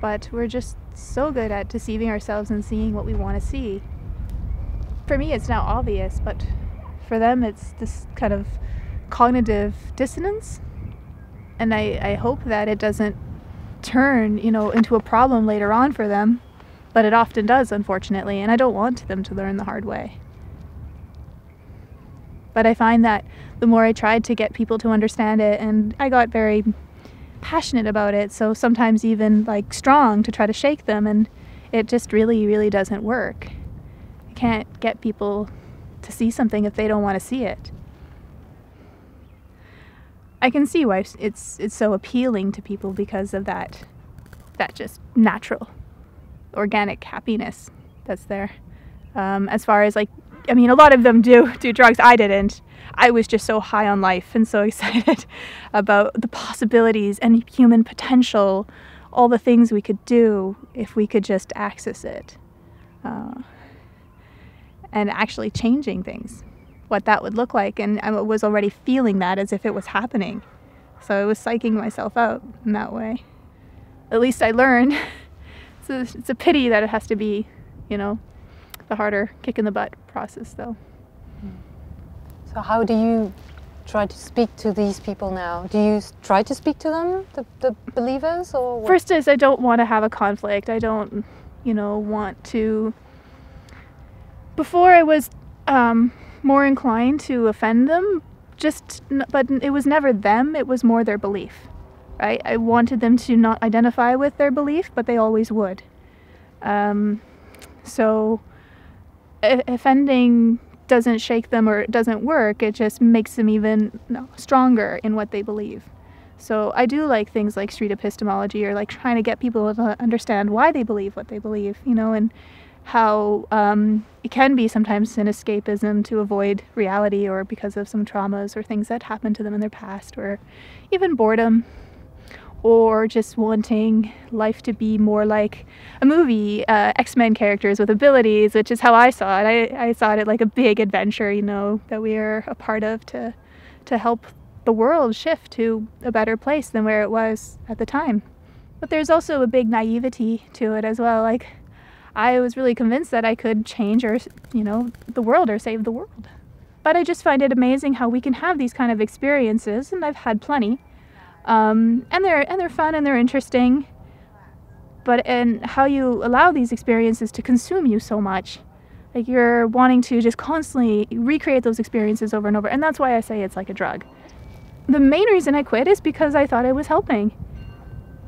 But we're just so good at deceiving ourselves and seeing what we want to see. For me, it's now obvious, but for them, it's this kind of cognitive dissonance. And I hope that it doesn't turn, you know, into a problem later on for them. But it often does, unfortunately, and I don't want them to learn the hard way. But I find that the more I tried to get people to understand it, and I got very passionate about it, so sometimes even like strong to try to shake them, and it just really, really doesn't work. You can't get people to see something if they don't want to see it. I can see why it's so appealing to people because of that just natural, organic happiness that's there. As far as like, I mean, a lot of them do drugs. I didn't. I was just so high on life and so excited about the possibilities and human potential, all the things we could do if we could just access it. And actually changing things, what that would look like. And I was already feeling that as if it was happening. So I was psyching myself out in that way. At least I learned. It's a pity that it has to be, you know, the harder kick in the butt process though. So how do you try to speak to these people now? Do you try to speak to them, the believers, or what? First is I don't want to have a conflict. I don't, you know, want to... Before I was more inclined to offend them, but it was never them, it was more their belief, right? I wanted them to not identify with their belief, but they always would. So offending doesn't shake them or it doesn't work, it just makes them even stronger in what they believe. So I do like things like street epistemology, or like trying to get people to understand why they believe what they believe, you know, and how it can be sometimes an escapism to avoid reality, or because of some traumas or things that happened to them in their past, or even boredom, or just wanting life to be more like a movie, X-Men characters with abilities, which is how I saw it. I saw it like a big adventure, you know, that we are a part of to help the world shift to a better place than where it was at the time. But there's also a big naivety to it as well. Like, I was really convinced that I could change, or, you know, the world, or save the world. But I just find it amazing how we can have these kind of experiences, and I've had plenty. And they're fun and they're interesting, and how you allow these experiences to consume you so much. Like, you're wanting to just constantly recreate those experiences over and over, and that's why I say it's like a drug. The main reason I quit is because I thought I was helping.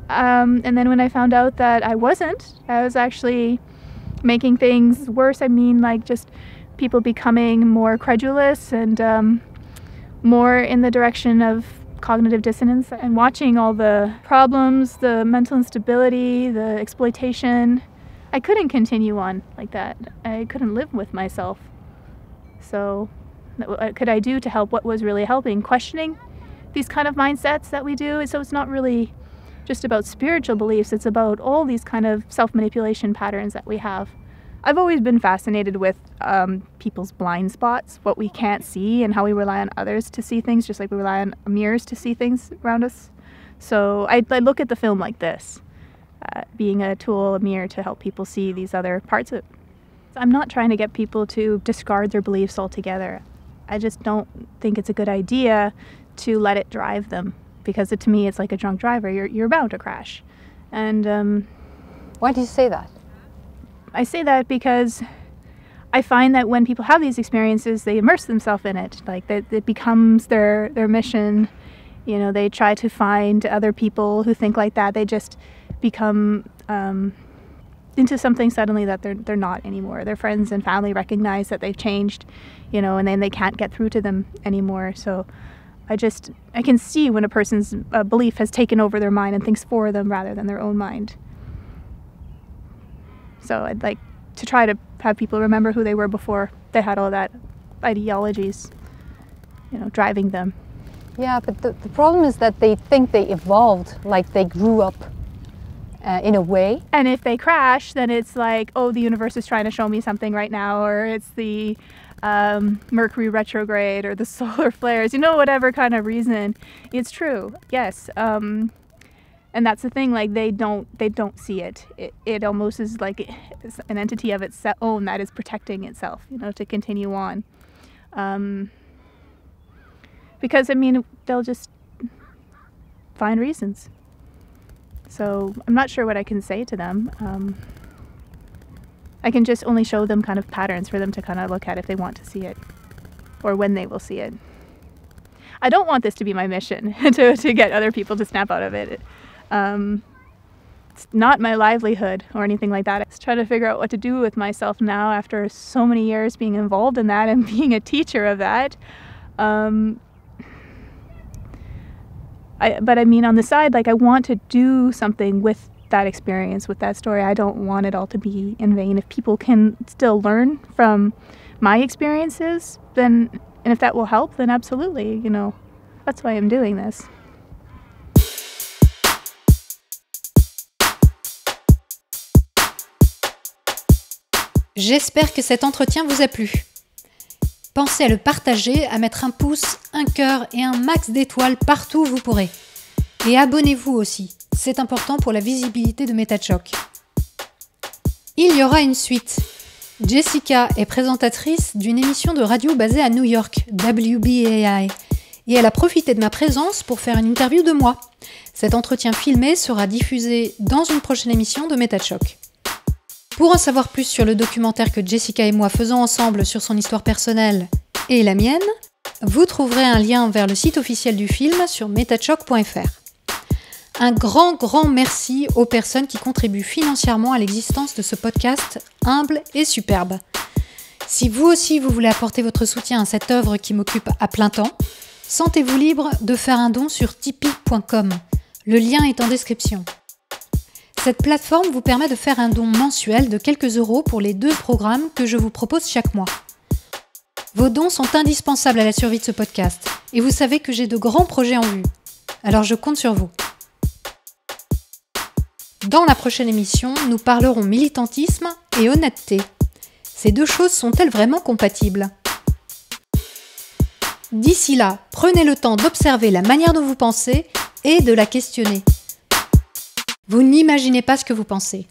And then when I found out that I wasn't, I was actually making things worse. I mean, like, just people becoming more credulous and more in the direction of cognitive dissonance and watching all the problems, the mental instability, the exploitation. I couldn't continue on like that. I couldn't live with myself. So what could I do to help? What was really helping? Questioning these kind of mindsets that we do. So it's not really just about spiritual beliefs. It's about all these kind of self-manipulation patterns that we have. I've always been fascinated with people's blind spots, what we can't see, and how we rely on others to see things, just like we rely on mirrors to see things around us. So I look at the film like this, being a tool, a mirror to help people see these other parts of it. I'm not trying to get people to discard their beliefs altogether. I just don't think it's a good idea to let it drive them, because to me it's like a drunk driver. You're bound to crash. And Why do you say that? I say that because I find that when people have these experiences, they immerse themselves in it. Like it becomes their mission. You know, they try to find other people who think like that. They just become into something suddenly that they're not anymore. Their friends and family recognize that they've changed, you know, and then they can't get through to them anymore. So I can see when a person's belief has taken over their mind and thinks for them rather than their own mind. So I'd like to try to have people remember who they were before they had all that ideologies, you know, driving them. Yeah, but the problem is that they think they evolved, like they grew up in a way. And if they crash, then it's like, oh, the universe is trying to show me something right now, or it's the Mercury retrograde or the solar flares, you know, whatever kind of reason. It's true, yes. And that's the thing, like they don't see it. It almost is like it's an entity of its own that is protecting itself, you know, to continue on. Because, I mean, they'll just find reasons. So I'm not sure what I can say to them. I can just only show them kind of patterns for them to kind of look at if they want to see it, or when they will see it. I don't want this to be my mission, to get other people to snap out of it. It's not my livelihood or anything like that. I just try to figure out what to do with myself now after so many years being involved in that and being a teacher of that. But I mean, on the side, like I want to do something with that experience, with that story. I don't want it all to be in vain. If people can still learn from my experiences, then, and if that will help, then absolutely, you know, that's why I'm doing this. J'espère que cet entretien vous a plu. Pensez à le partager, à mettre un pouce, un cœur et un max d'étoiles partout où vous pourrez. Et abonnez-vous aussi, c'est important pour la visibilité de Méta de Choc. Il y aura une suite. Jessica est présentatrice d'une émission de radio basée à New York, WBAI, et elle a profité de ma présence pour faire une interview de moi. Cet entretien filmé sera diffusé dans une prochaine émission de Méta de Choc. Pour en savoir plus sur le documentaire que Jessica et moi faisons ensemble sur son histoire personnelle et la mienne, vous trouverez un lien vers le site officiel du film sur metachoc.fr. Un grand merci aux personnes qui contribuent financièrement à l'existence de ce podcast humble et superbe. Si vous aussi vous voulez apporter votre soutien à cette œuvre qui m'occupe à plein temps, sentez-vous libre de faire un don sur tipeee.com. Le lien est en description. Cette plateforme vous permet de faire un don mensuel de quelques euros pour les 2 programmes que je vous propose chaque mois. Vos dons sont indispensables à la survie de ce podcast et vous savez que j'ai de grands projets en vue. Alors je compte sur vous. Dans la prochaine émission, nous parlerons militantisme et honnêteté. Ces 2 choses sont-elles vraiment compatibles ? D'ici là, prenez le temps d'observer la manière dont vous pensez et de la questionner. Vous n'imaginez pas ce que vous pensez.